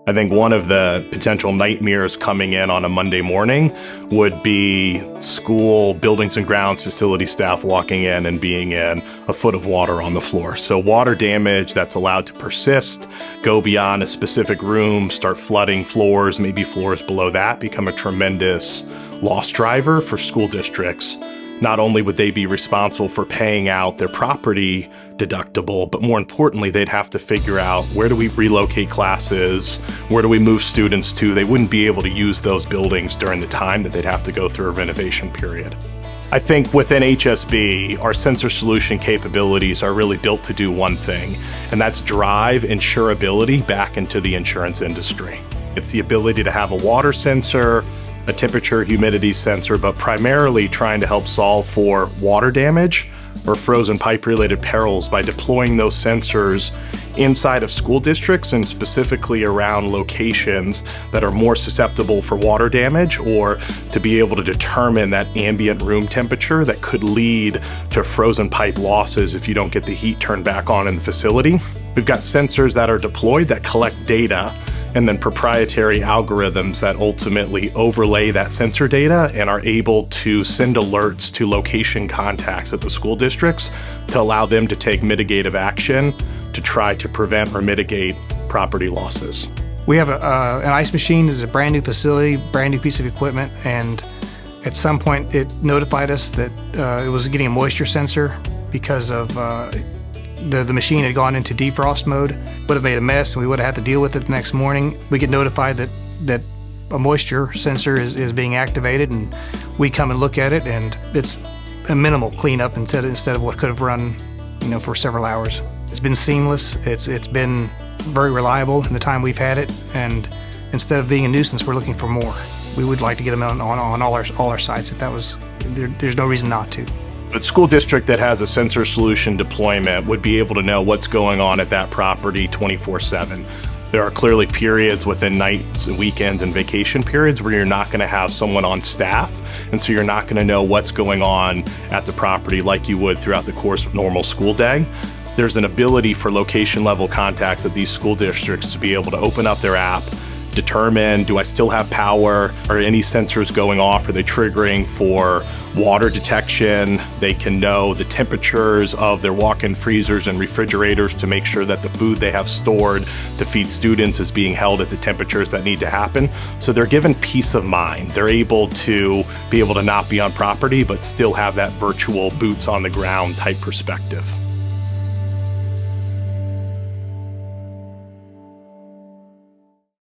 I think one of the potential nightmares coming in on a Monday morning would be school buildings and grounds facility staff walking in and being in a foot of water on the floor. So water damage that's allowed to persist, go beyond a specific room, start flooding floors, maybe floors below that, become a tremendous loss driver for school districts. Not only would they be responsible for paying out their property deductible, but more importantly, they'd have to figure out, where do we relocate classes? Where do we move students to? They wouldn't be able to use those buildings during the time that they'd have to go through a renovation period. I think within HSB, our sensor solution capabilities are really built to do one thing, and that's drive insurability back into the insurance industry. It's the ability to have a water sensor, a temperature humidity sensor, but primarily trying to help solve for water damage or frozen pipe related perils by deploying those sensors inside of school districts and specifically around locations that are more susceptible for water damage, or to be able to determine that ambient room temperature that could lead to frozen pipe losses if you don't get the heat turned back on in the facility. We've got sensors that are deployed that collect data, and then proprietary algorithms that ultimately overlay that sensor data and are able to send alerts to location contacts at the school districts to allow them to take mitigative action to try to prevent or mitigate property losses. We have an ice machine. This is a brand new facility, brand new piece of equipment, and at some point it notified us that it was getting a moisture sensor because of the machine had gone into defrost mode. Would have made a mess, and we would have had to deal with it the next morning. We get notified that a moisture sensor is being activated, and we come and look at it, and it's a minimal cleanup instead of what could have run, for several hours. It's been seamless. It's been very reliable in the time we've had it, and instead of being a nuisance, we're looking for more. We would like to get them on all our sites if that was. There's no reason not to. A school district that has a sensor solution deployment would be able to know what's going on at that property 24/7. There are clearly periods within nights and weekends and vacation periods where you're not going to have someone on staff, and so you're not going to know what's going on at the property like you would throughout the course of a normal school day. There's an ability for location level contacts at these school districts to be able to open up their app, determine, do I still have power? Are any sensors going off? Are they triggering for water detection? They can know the temperatures of their walk-in freezers and refrigerators to make sure that the food they have stored to feed students is being held at the temperatures that need to happen. So they're given peace of mind. They're able to not be on property, but still have that virtual boots on the ground type perspective.